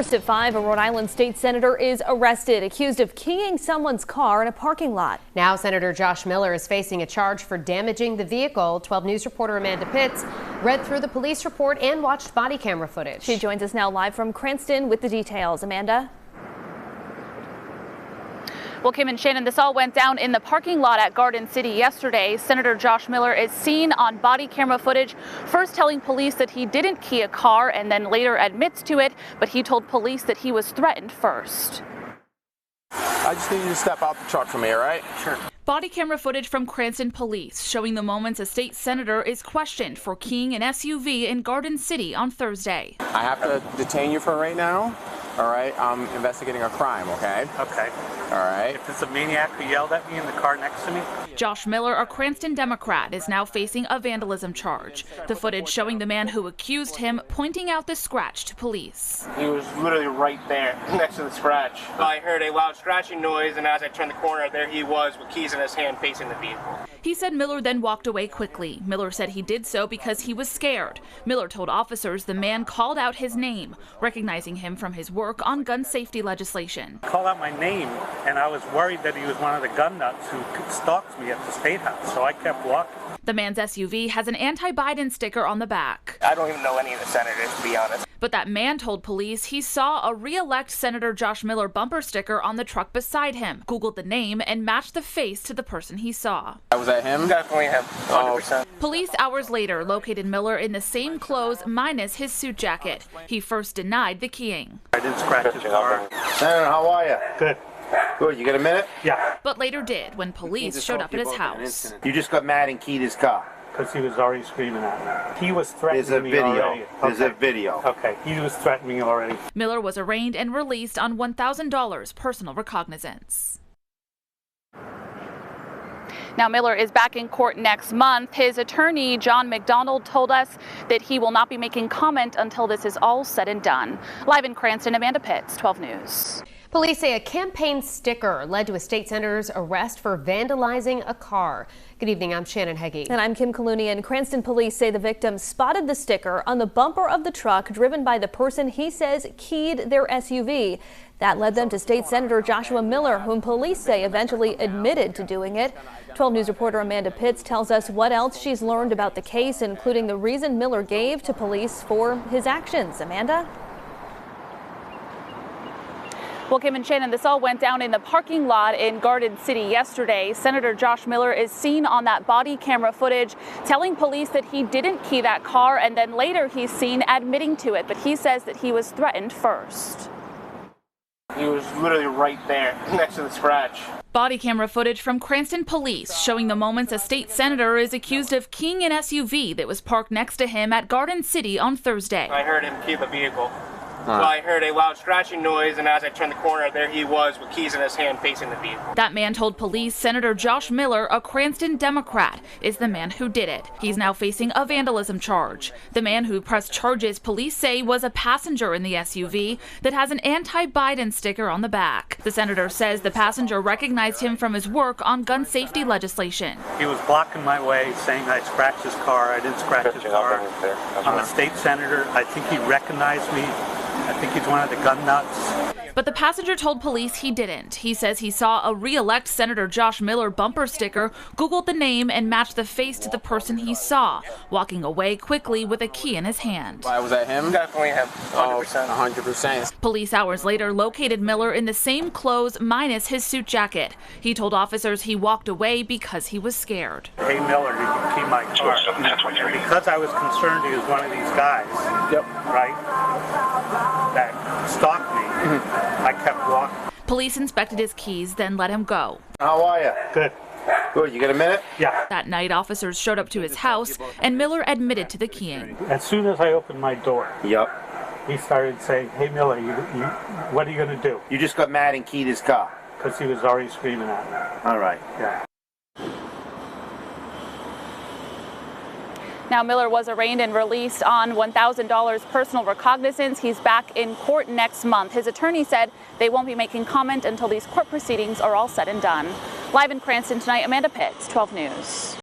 First at 5, a Rhode Island state senator is arrested, accused of keying someone's car in a parking lot. Now Senator Josh Miller is facing a charge for damaging the vehicle. 12 News reporter Amanda Pitts read through the police report and watched body camera footage. She joins us now live from Cranston with the details. Amanda? Well, Kim and Shannon, this all went down in the parking lot at Garden City yesterday. Senator Josh Miller is seen on body camera footage, first telling police that he didn't key a car and then later admits to it, but he told police that he was threatened first. I just need you to step out the truck for me, all right? Sure. Body camera footage from Cranston police showing the moments a state senator is questioned for keying an SUV in Garden City on Thursday. I have to detain you for right now. All right, I'm investigating a crime, okay? Okay. All right. If it's a maniac who yelled at me in the car next to me. Josh Miller, a Cranston Democrat, is now facing a vandalism charge. The footage showing the man who accused him pointing out the scratch to police. He was literally right there next to the scratch. I heard a loud scratching noise, and as I turned the corner, there he was with keys in his hand facing the vehicle. He said Miller then walked away quickly. Miller said he did so because he was scared. Miller told officers the man called out his name, recognizing him from his work on gun safety legislation. Called out my name, and I was worried that he was one of the gun nuts who stalked me at the State House, so I kept walking. The man's SUV has an anti-Biden sticker on the back. I don't even know any of the senators, to be honest. But that man told police he saw a re-elect Senator Josh Miller bumper sticker on the truck beside him, Googled the name, and matched the face to the person he saw. Was that him? Definitely him, 100%. Police hours later located Miller in the same clothes minus his suit jacket. He first denied the keying. I didn't scratch his car. Senator, how are you? Good. Good. You got a minute? Yeah. But later did when police showed up at his house. You just got mad and keyed his car. Because he was already screaming at me. He was threatening There's a me video. already. There's a video. Okay, he was threatening me already. Miller was arraigned and released on $1,000 personal recognizance. Now, Miller is back in court next month. His attorney, John McDonald, told us that he will not be making comment until this is all said and done. Live in Cranston, Amanda Pitts, 12 News. Police say a campaign sticker led to a state senator's arrest for vandalizing a car. Good evening, I'm Shannon Heggie. And I'm Kim Kalunian. Cranston police say the victim spotted the sticker on the bumper of the truck driven by the person he says keyed their SUV. That led them to State Senator Joshua Miller, whom police say eventually admitted to doing it. 12 News reporter Amanda Pitts tells us what else she's learned about the case, including the reason Miller gave to police for his actions. Amanda? Well, Kim and Shannon, this all went down in the parking lot in Garden City yesterday. Senator Josh Miller is seen on that body camera footage telling police that he didn't key that car, and then later he's seen admitting to it, but he says that he was threatened first. He was literally right there next to the scratch. Body camera footage from Cranston police showing the moments a state senator is accused of keying an SUV that was parked next to him at Garden City on Thursday. I heard him key the vehicle. So I heard a loud scratching noise, and as I turned the corner, there he was with keys in his hand facing the vehicle. That man told police Senator Josh Miller, a Cranston Democrat, is the man who did it. He's now facing a vandalism charge. The man who pressed charges police say was a passenger in the SUV that has an anti-Biden sticker on the back. The senator says the passenger recognized him from his work on gun safety legislation. He was blocking my way, saying I scratched his car. I didn't scratch his car. I'm a state senator. I think he recognized me. I think he's one of the gun nuts. But the passenger told police he didn't. He says he saw a re-elect Senator Josh Miller bumper sticker, Googled the name, and matched the face to the person he saw, walking away quickly with a key in his hand. Why was that him? Definitely him, 100%. 100%. Police hours later located Miller in the same clothes minus his suit jacket. He told officers he walked away because he was scared. Hey, Miller, you can key my car. Because I was concerned he was one of these guys, right, that stalked me, I kept walking. Police inspected his keys, then let him go. How are you? Good. Good. You got a minute? Yeah. That night, officers showed up to his house, and Miller admitted to the keying. As soon as I opened my door, he started saying, hey, Miller, what are you going to do? You just got mad and keyed his car. Because he was already screaming at me. All right. Yeah. Now, Miller was arraigned and released on $1,000 personal recognizance. He's back in court next month. His attorney said they won't be making comment until these court proceedings are all said and done. Live in Cranston tonight, Amanda Pitts, 12 News.